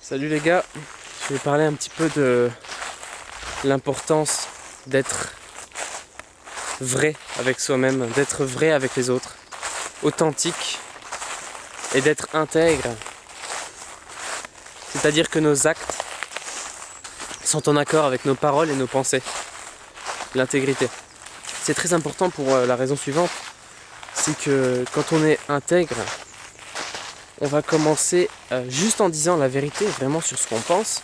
Salut les gars, je vais parler un petit peu de l'importance d'être vrai avec soi-même, d'être vrai avec les autres, authentique et d'être intègre. C'est-à-dire que nos actes sont en accord avec nos paroles et nos pensées. L'intégrité. C'est très important pour la raison suivante, c'est que quand on est intègre, on va commencer, juste en disant la vérité, vraiment sur ce qu'on pense,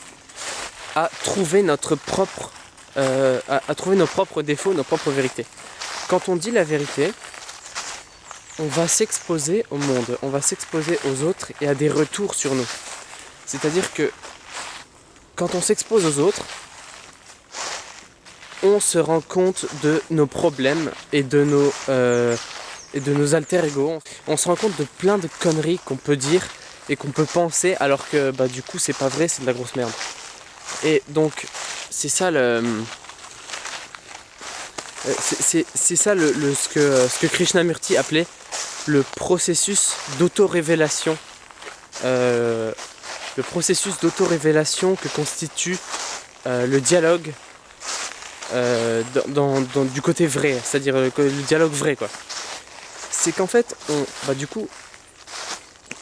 à trouver notre propre, à trouver nos propres défauts, nos propres vérités. Quand on dit la vérité, on va s'exposer au monde, on va s'exposer aux autres et à des retours sur nous. C'est-à-dire que quand on s'expose aux autres, on se rend compte de nos problèmes et de nos alter ego. On se rend compte de plein de conneries qu'on peut dire et qu'on peut penser alors que du coup c'est pas vrai, c'est de la grosse merde. Et donc c'est ça c'est ça ce que Krishnamurti appelait le processus d'auto-révélation. Le processus d'auto-révélation que constitue le dialogue du côté vrai, c'est-à-dire le dialogue vrai quoi. C'est qu'en fait, du coup,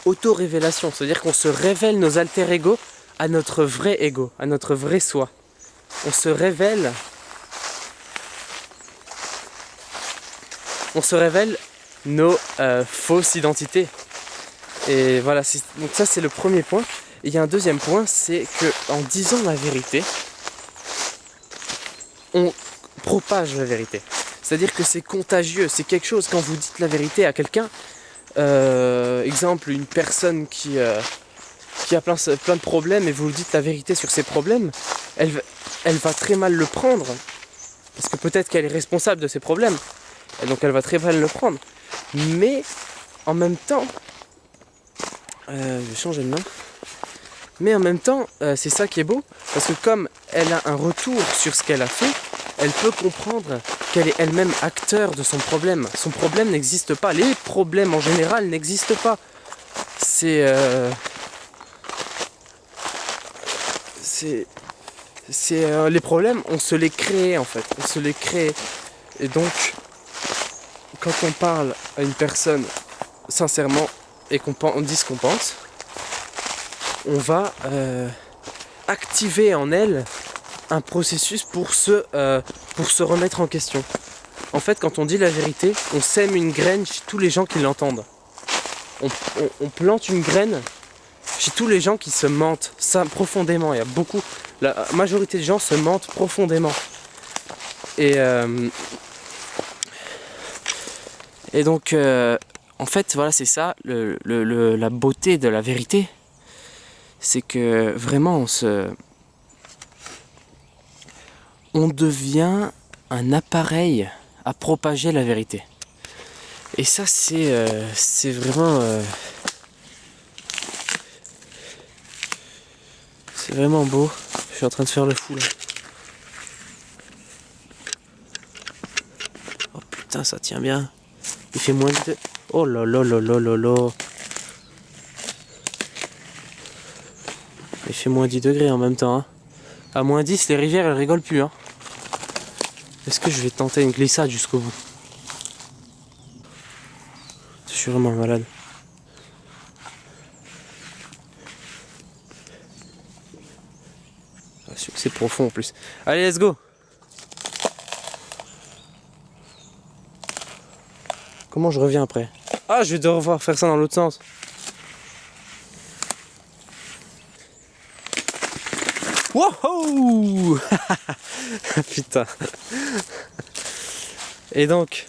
auto-révélation, c'est-à-dire qu'on se révèle nos alter ego à notre vrai ego, à notre vrai soi. On se révèle nos fausses identités. Et voilà, donc ça c'est le premier point. Et il y a un deuxième point, c'est que en disant la vérité, on propage la vérité. C'est-à-dire que c'est contagieux, c'est quelque chose quand vous dites la vérité à quelqu'un. Exemple, une personne qui a plein de problèmes et vous lui dites la vérité sur ses problèmes, elle va très mal le prendre. Parce que peut-être qu'elle est responsable de ses problèmes. Et donc elle va très mal le prendre. Mais en même temps, je vais changer de main. Mais en même temps, c'est ça qui est beau. Parce que comme elle a un retour sur ce qu'elle a fait, elle peut comprendre qu'elle est elle-même acteur de son problème. Son problème n'existe pas. Les problèmes en général n'existent pas. Les problèmes, on se les crée en fait. On se les crée. Et donc, quand on parle à une personne sincèrement et qu'on dit ce qu'on pense, on va activer en elle un processus pour se remettre en question. En fait, quand on dit la vérité, on sème une graine chez tous les gens qui l'entendent. On plante une graine chez tous les gens qui se mentent, ça profondément. Il y a beaucoup, la majorité des gens se mentent profondément. Et donc, en fait, voilà, c'est ça, la beauté de la vérité. C'est que vraiment, on devient un appareil à propager la vérité. Et ça, c'est vraiment... c'est vraiment beau. Je suis en train de faire le fou là. Oh putain, ça tient bien. Il fait moins de... Oh là là là là là là. Il fait moins 10 degrés en même temps. Hein. À moins 10, les rivières, elles rigolent plus. Hein. Est-ce que je vais tenter une glissade jusqu'au bout? Je suis vraiment malade. C'est profond en plus. Allez, let's go! Comment je reviens après? Ah, je vais devoir faire ça dans l'autre sens. Wouhou! Putain. Et donc...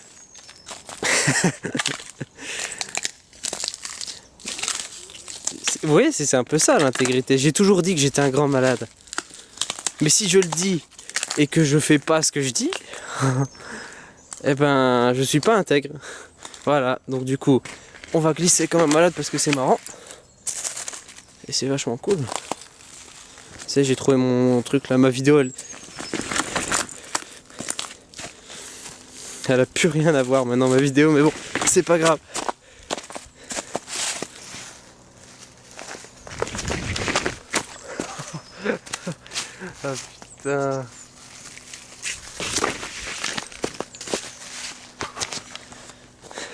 oui, c'est un peu ça l'intégrité. J'ai toujours dit que j'étais un grand malade. Mais si je le dis et que je fais pas ce que je dis, eh ben je suis pas intègre. Voilà, donc du coup, on va glisser comme un malade parce que c'est marrant. Et c'est vachement cool. Tu sais, j'ai trouvé mon truc là, ma vidéo, elle a plus rien à voir maintenant ma vidéo, mais bon, c'est pas grave. Ah putain.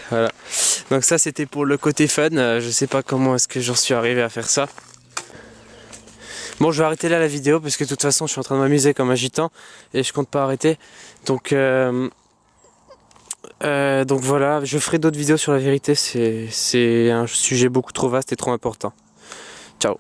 Voilà. Donc ça c'était pour le côté fun. Je sais pas comment est-ce que j'en suis arrivé à faire ça. Bon, je vais arrêter là la vidéo parce que de toute façon je suis en train de m'amuser comme un gitan et je compte pas arrêter. Donc voilà, je ferai d'autres vidéos sur la vérité. C'est un sujet beaucoup trop vaste et trop important. Ciao.